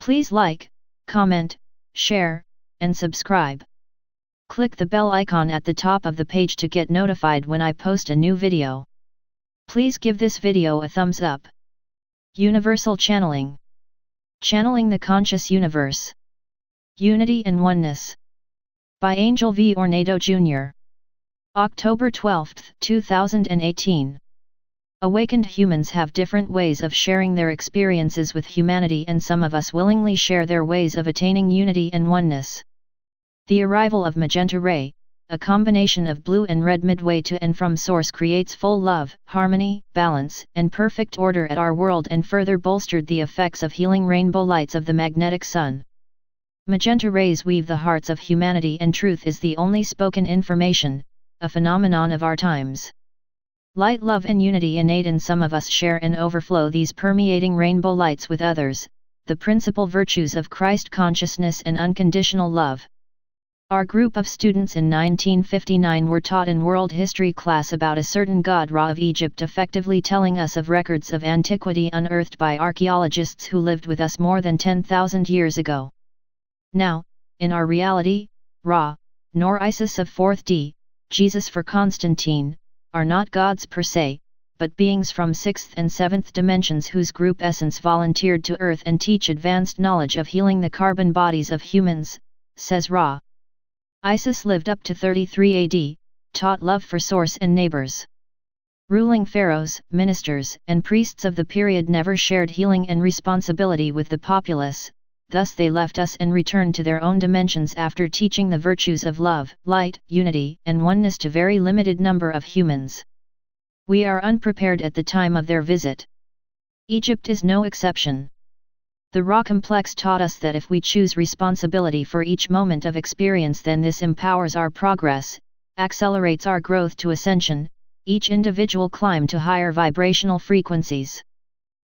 Please like, comment, share, and subscribe. Click the bell icon at the top of the page to get notified when I post a new video. Please give this video a thumbs up. Universal Channeling. Channeling the Conscious Universe. Unity and Oneness. By Angel V. Ornedo Jr. October 12, 2018. Awakened humans have different ways of sharing their experiences with humanity, and some of us willingly share their ways of attaining unity and oneness. The arrival of magenta ray, a combination of blue and red midway to and from source, creates full love, harmony, balance, and perfect order at our world, and further bolstered the effects of healing rainbow lights of the magnetic sun. Magenta rays weave the hearts of humanity, and truth is the only spoken information, a phenomenon of our times. Light, love, and unity innate in some of us share and overflow these permeating rainbow lights with others, the principal virtues of Christ consciousness and unconditional love. Our group of students in 1959 were taught in world history class about a certain god Ra of Egypt, effectively telling us of records of antiquity unearthed by archaeologists who lived with us more than 10,000 years ago. Now, in our reality, Ra, nor Isis of 4th D, Jesus for Constantine, are not gods per se, but beings from 6th and 7th dimensions whose group essence volunteered to Earth and teach advanced knowledge of healing the carbon bodies of humans, says Ra. Isis lived up to 33 AD, taught love for source and neighbors. Ruling pharaohs, ministers, and priests of the period never shared healing and responsibility with the populace, thus they left us and returned to their own dimensions after teaching the virtues of love, light, unity, and oneness to very limited number of humans. We are unprepared at the time of their visit. Egypt is no exception. The Ra complex taught us that if we choose responsibility for each moment of experience, then this empowers our progress, accelerates our growth to ascension, each individual climb to higher vibrational frequencies.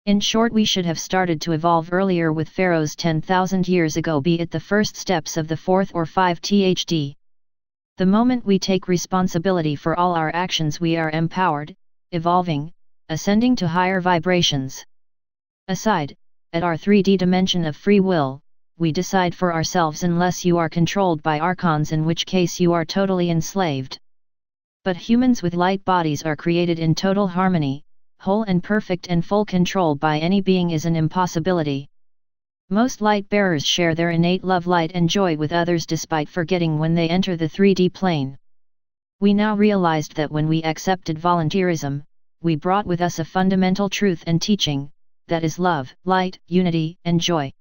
In short, we should have started to evolve earlier with pharaohs 10,000 years ago, be it the first steps of the 4th or 5th THD. The moment we take responsibility for all our actions, we are empowered, evolving, ascending to higher vibrations. Aside, at our 3D dimension of free will, we decide for ourselves unless you are controlled by archons, in which case you are totally enslaved. But humans with light bodies are created in total harmony. Whole and perfect, and full control by any being is an impossibility. Most light bearers share their innate love, light, and joy with others despite forgetting when they enter the 3D plane. We now realized that when we accepted volunteerism, we brought with us a fundamental truth and teaching, that is love, light, unity, and joy.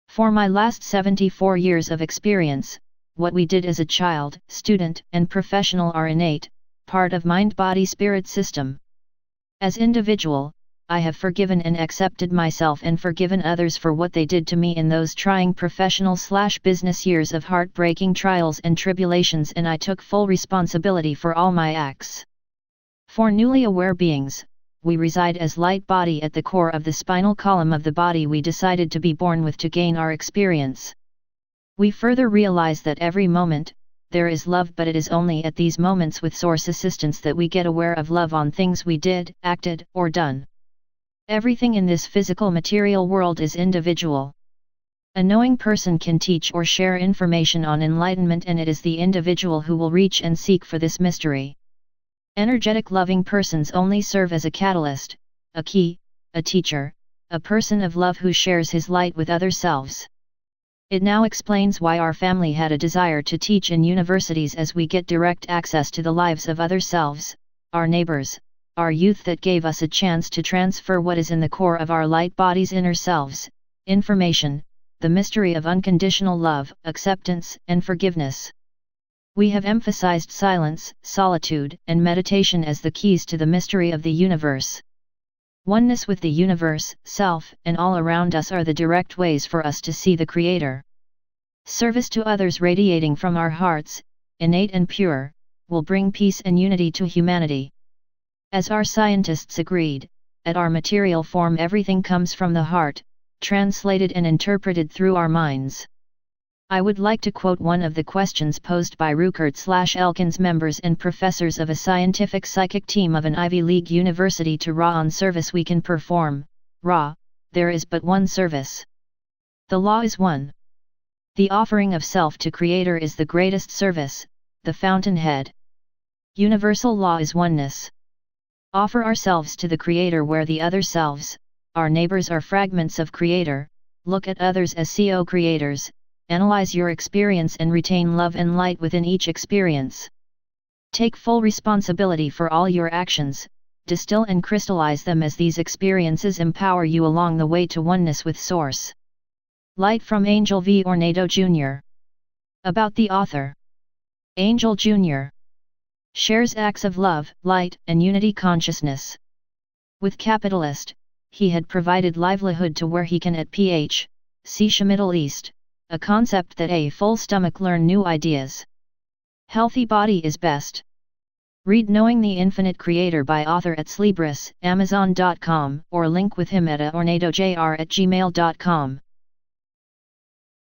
For my last 74 years of experience, what we did as a child, student, and professional are innate, part of mind-body-spirit system. As individual, I have forgiven and accepted myself and forgiven others for what they did to me in those trying professional/business years of heartbreaking trials and tribulations, and I took full responsibility for all my acts. For newly aware beings, we reside as light body at the core of the spinal column of the body we decided to be born with to gain our experience. We further realize that every moment, there is love, but it is only at these moments with source assistance that we get aware of love on things we did, acted, or done. Everything in this physical material world is individual. A knowing person can teach or share information on enlightenment, and it is the individual who will reach and seek for this mystery. Energetic loving persons only serve as a catalyst, a key, a teacher, a person of love who shares his light with other selves. It now explains why our family had a desire to teach in universities, as we get direct access to the lives of other selves, our neighbors, our youth, that gave us a chance to transfer what is in the core of our light body's inner selves, information, the mystery of unconditional love, acceptance, and forgiveness. We have emphasized silence, solitude, and meditation as the keys to the mystery of the universe. Oneness with the universe, self, and all around us are the direct ways for us to see the Creator. Service to others radiating from our hearts, innate and pure, will bring peace and unity to humanity. As our scientists agreed, at our material form everything comes from the heart, translated and interpreted through our minds. I would like to quote one of the questions posed by Ruckert/Elkins members and professors of a scientific psychic team of an Ivy League university to Ra on service we can perform. Ra, there is but one service. The law is one. The offering of self to Creator is the greatest service, the fountainhead. Universal law is oneness. Offer ourselves to the Creator where the other selves, our neighbors, are fragments of Creator. Look at others as co-creators, analyze your experience and retain love and light within each experience. Take full responsibility for all your actions, distill and crystallize them as these experiences empower you along the way to oneness with Source. Light from Angel V. Ornedo Jr. About the author. Angel Jr. shares acts of love, light, and unity consciousness. With capitalist, he had provided livelihood to where he can at C. Middle East, a concept that a full stomach learn new ideas. Healthy body is best. Read Knowing the Infinite Creator by author at Slibris, Amazon.com, or link with him at ornedojr@gmail.com.